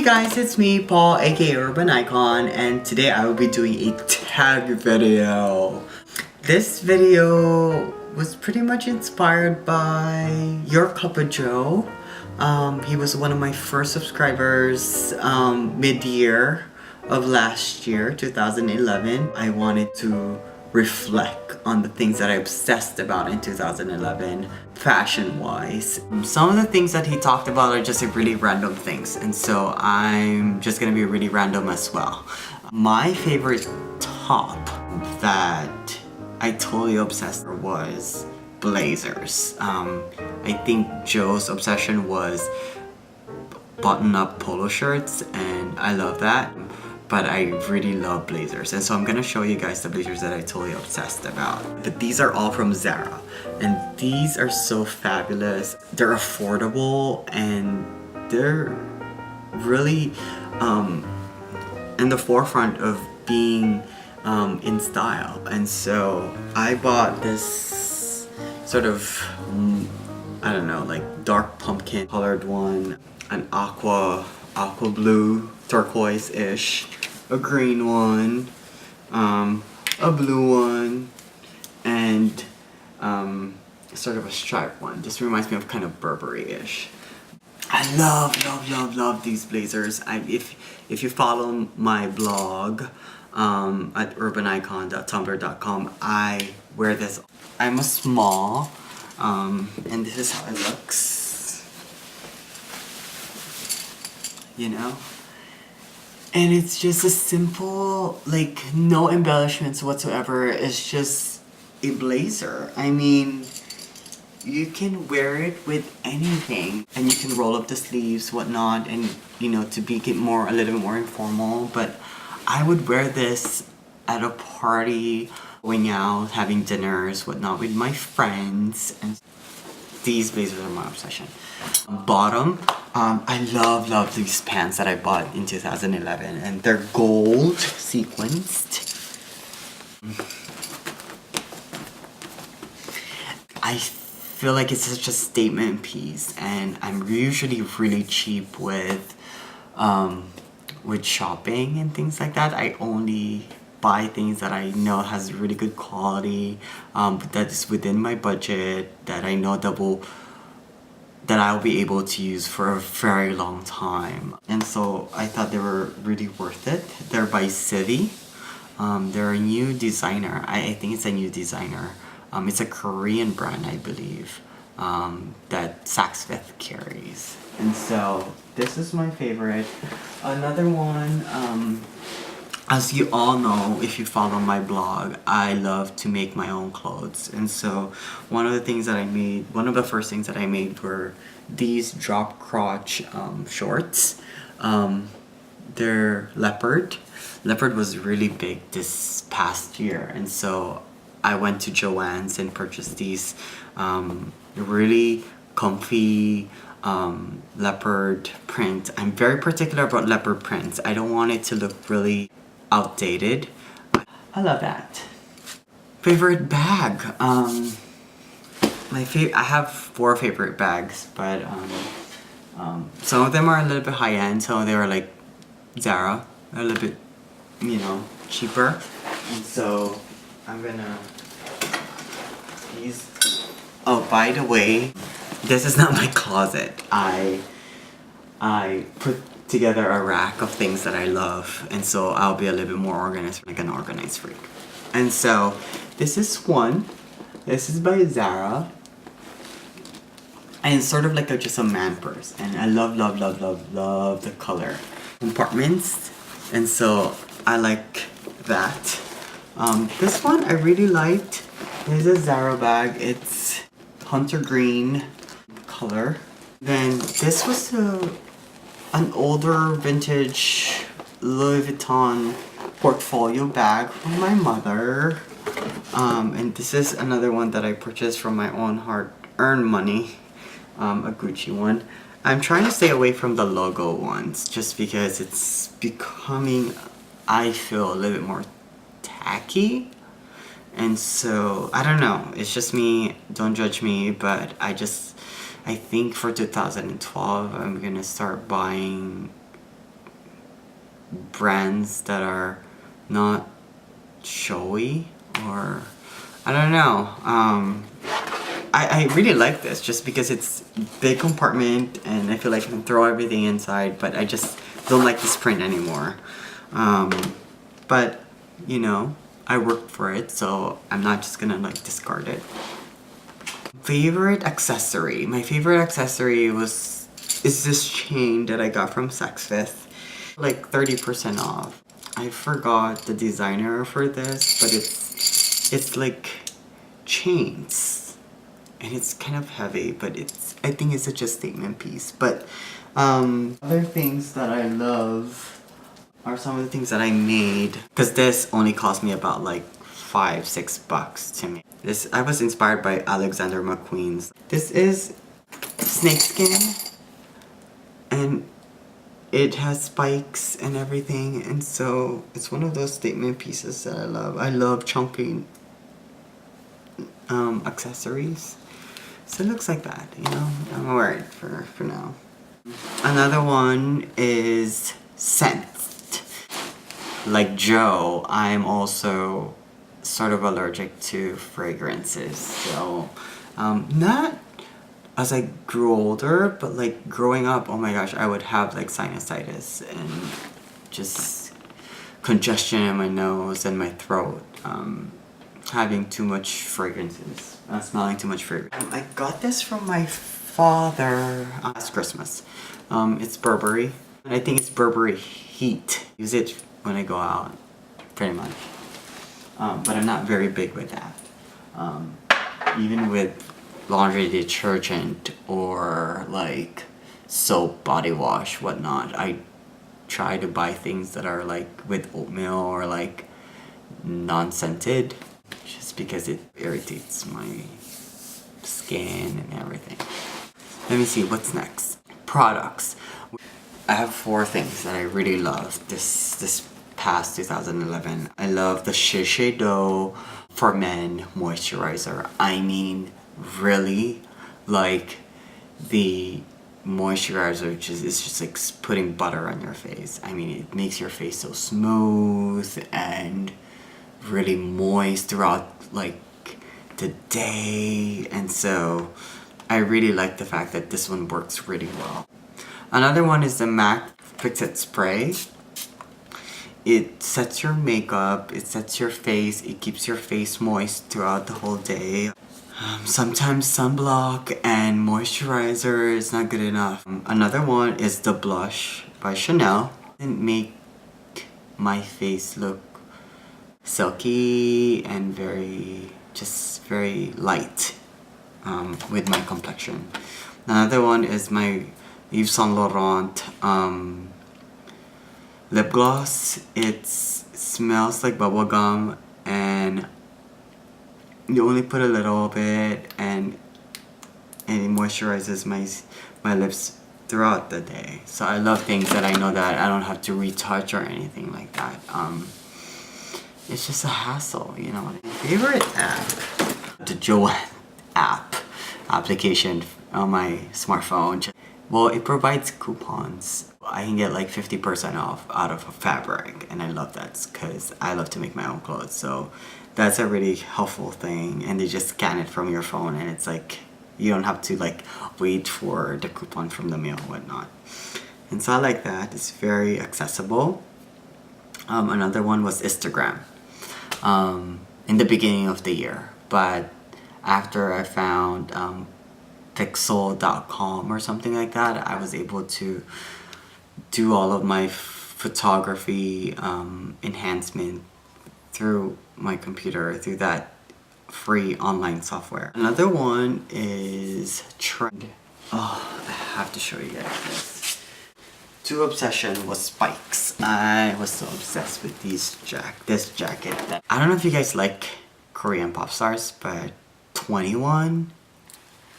Hey guys, it's me, Paul, aka Urban Icon, and today I will be doing a tag video. This video was pretty much inspired by yourcuppaJOE. He was one of my first subscribers mid-year of last year, 2011. I wanted to reflect on the things that I obsessed about in 2011, fashion-wise. Some of the things that he talked about are just really random things, and so I'm just gonna be really random as well. My favorite top that I totally obsessed with was blazers. I think Joe's obsession was button-up polo shirts, and I love that. But I really love blazers, and so I'm gonna show you guys the blazers that I totally obsessed about. But these are all from Zara, and these are so fabulous. They're affordable, and they're really in the forefront of being in style. And so I bought this sort of, I don't know, like dark pumpkin colored one, an aqua blue, turquoise-ish, a green one, a blue one, and sort of a striped one. Just reminds me of kind of Burberry-ish. I love these blazers. If you follow my blog at urbanicon.tumblr.com, I wear this. I'm a small, and this is how it looks. You know? And it's just a simple, like, no embellishments whatsoever. It's just a blazer. I mean, you can wear it with anything, and you can roll up the sleeves, whatnot, and you know, to make it more, a little bit more informal. But I would wear this at a party, going out, having dinners, whatnot, with my friends, and these blazers are my obsession. Bottom, I love these pants that I bought in 2011, and they're gold sequenced. I feel like it's such a statement piece, and I'm usually really cheap with shopping and things like that. I only buy things that I know has really good quality, that is within my budget, that I know that I'll be able to use for a very long time. And so I thought they were really worth it. They're by City. They're a new designer. I think it's a new designer. It's a Korean brand, I believe, that Saks Fifth carries. And so this is my favorite. Another one, as you all know, if you follow my blog, I love to make my own clothes. And so one of the first things that I made were these drop crotch shorts. They're leopard. Leopard was really big this past year, and so I went to Joann's and purchased these really comfy leopard print. I'm very particular about leopard prints. I don't want it to look really outdated. I love that. Favorite bag. I have 4 favorite bags, but some of them are a little bit high end. Some of them are like Zara, a little bit, you know, cheaper. And so I'm gonna use. Oh, by the way, this is not my closet. I put together a rack of things that I love, and so I'll be a little bit more organized, like an organized freak. And so this is one. This is by Zara, and it's sort of like just a man purse, and I love the color compartments, and so I like that. This one I really liked. There's a Zara bag. It's hunter green color. Then this was an older vintage Louis Vuitton portfolio bag from my mother. And this is another one that I purchased from my own hard-earned money, a Gucci one. I'm trying to stay away from the logo ones just because it's becoming, I feel, a little bit more tacky. And so, I don't know, it's just me, don't judge me, but I think for 2012 I'm gonna start buying brands that are not showy, or I don't know. I really like this just because it's big compartment and I feel like I can throw everything inside, but I just don't like this print anymore. But you know, I worked for it, so I'm not just gonna like discard it. Favorite accessory. My favorite accessory is this chain that I got from Saks like 30% off. I forgot the designer for this, but it's like chains, and it's kind of heavy, but I think it's such a statement piece. But other things that I love are some of the things that I made, because this only cost me about like $5-6 to me. I was inspired by Alexander McQueen's. This is snakeskin, and it has spikes and everything, and so it's one of those statement pieces that I love. I love chunky accessories. So it looks like that, you know? I'm gonna wear it for now. Another one is scent. Like Joe, I'm also sort of allergic to fragrances. So, not as I grew older, but like growing up, oh my gosh, I would have like sinusitis and just congestion in my nose and my throat. Having too much fragrances, smelling too much fragrance. I got this from my father last Christmas. It's Burberry. I think it's Burberry Heat. Use it when I go out, pretty much. But I'm not very big with that. Even with laundry detergent or like soap, body wash, whatnot, I try to buy things that are like with oatmeal or like non-scented, just because it irritates my skin and everything. Let me see what's next. Products. I have 4 things that I really love this past 2011. I love the Shiseido for Men moisturizer. I mean, really, like the moisturizer is just like putting butter on your face. I mean, it makes your face so smooth and really moist throughout like the day, and so I really like the fact that this one works really well. Another one is the MAC Fix-It Spray. It sets your makeup, it sets your face, it keeps your face moist throughout the whole day. Sometimes sunblock and moisturizer is not good enough. Another one is the blush by Chanel. It didn't make my face look silky and very light with my complexion. Another one is my Yves Saint Laurent lip gloss. It smells like bubblegum, and you only put a little bit, and it moisturizes my lips throughout the day. So I love things that I know that I don't have to retouch or anything like that. It's just a hassle, you know. Favorite app? The JOE application on my smartphone. Well, it provides coupons. I can get like 50% off out of a fabric, and I love that because I love to make my own clothes. So that's a really helpful thing, and they just scan it from your phone, and it's like you don't have to like wait for the coupon from the mail and whatnot. And so I like that. It's very accessible. Another one was Instagram. In the beginning of the year, but after I found pixel.com or something like that, I was able to do all of my photography enhancement through my computer, through that free online software. Another one is Trend. Oh, I have to show you guys this. To obsession was spikes. I was so obsessed with this jacket. I don't know if you guys like Korean pop stars, but 21,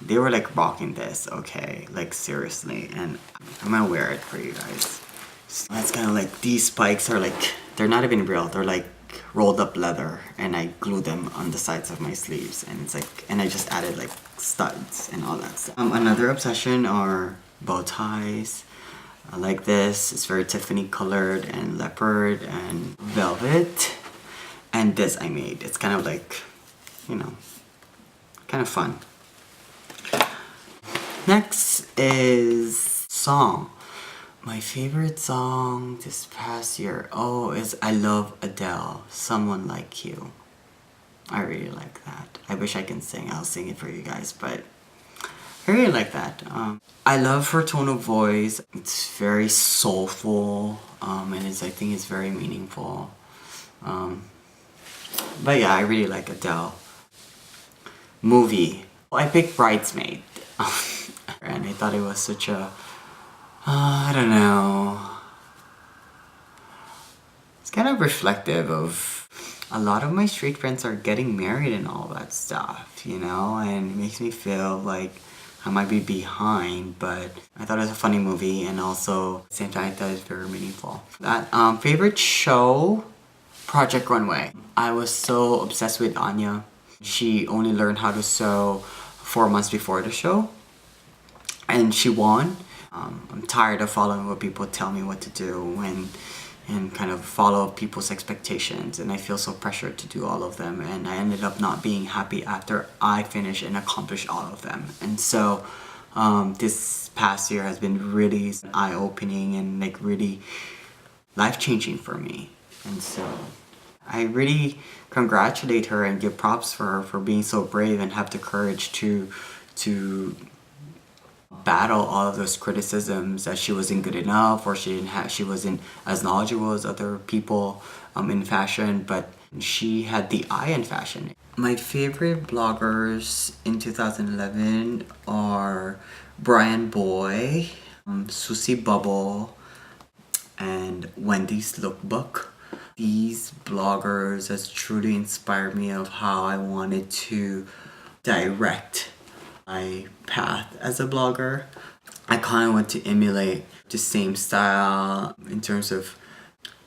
they were like rocking this, okay? Like seriously, and I'm gonna wear it for you guys. So it's kind of like, these spikes are like, they're not even real, they're like rolled up leather, and I glued them on the sides of my sleeves, and it's like, and I just added like studs and all that stuff. Another obsession are bow ties. I like this. It's very Tiffany colored and leopard and velvet. And this I made. It's kind of like, you know, kind of fun. Next is song. My favorite song this past year, is I Love Adele, Someone Like You. I really like that. I wish I can sing. I'll sing it for you guys, but I really like that. I love her tone of voice. It's very soulful, and I think it's very meaningful. But yeah, I really like Adele. Movie. I picked Bridesmaid. And I thought it was such a, I don't know. It's kind of reflective of a lot of my street friends are getting married and all that stuff, you know? And it makes me feel like I might be behind, but I thought it was a funny movie, and also at the same time I thought it was very meaningful. That favorite show, Project Runway. I was so obsessed with Anya. She only learned how to sew 4 months before the show, and she won. I'm tired of following what people tell me what to do and kind of follow people's expectations, and I feel so pressured to do all of them, and I ended up not being happy after I finished and accomplished all of them. And so this past year has been really eye-opening and like really life-changing for me. And so I really congratulate her and give props for her for being so brave and have the courage to battle all of those criticisms that she wasn't good enough, or she wasn't as knowledgeable as other people in fashion, but she had the eye in fashion. My favorite bloggers in 2011 are Brian Boy, Susie Bubble, and Wendy's Lookbook. These bloggers has truly inspired me of how I wanted to direct my path as a blogger. I kind of want to emulate the same style in terms of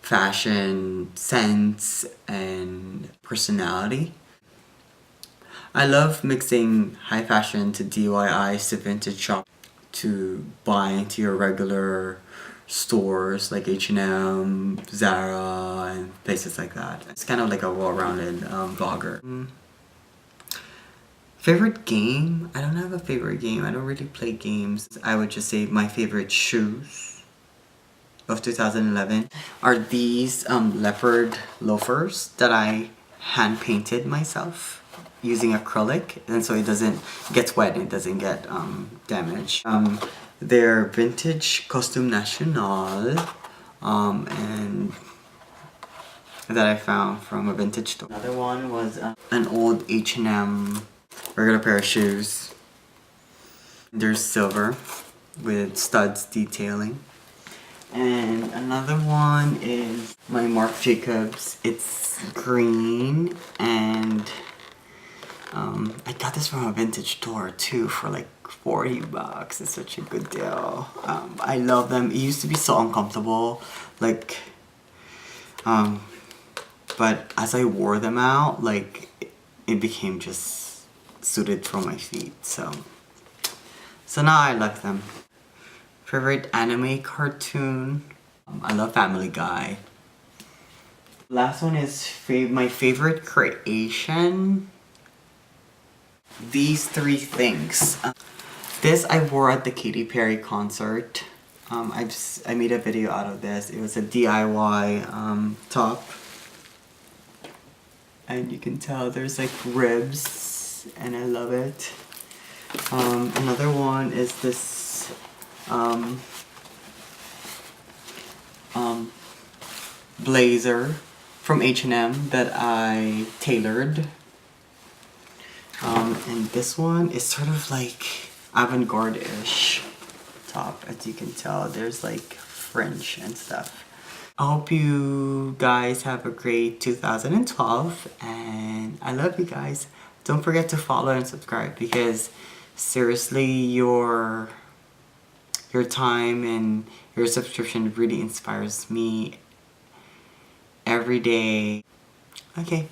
fashion sense and personality. I love mixing high fashion to DIYs to vintage shop to buy into your regular stores like H&M, Zara, and places like that. It's kind of like a well-rounded vlogger. Favorite game? I don't have a favorite game. I don't really play games. I would just say my favorite shoes of 2011 are these leopard loafers that I hand painted myself using acrylic, and so it doesn't get wet and it doesn't get damaged. They're vintage Costume National, and that I found from a vintage store. Another one was an old H&M regular pair of shoes. They're silver with studs detailing. And another one is my Marc Jacobs. It's green, and I got this from a vintage store too for like $40. It's such a good deal. I love them. It used to be so uncomfortable, like, but as I wore them out, like, it became just suited for my feet. So now I like them. Favorite anime cartoon? I love Family Guy. Last one is my favorite creation. These 3 things. This I wore at the Katy Perry concert. I made a video out of this. It was a DIY top. And you can tell there's like ribs, and I love it. Another one is this blazer from H&M that I tailored. And this one is sort of like avant-garde-ish top. As you can tell, there's like French and stuff. I hope you guys have a great 2012, and I love you guys. Don't forget to follow and subscribe, because seriously, your time and your subscription really inspires me every day. Okay.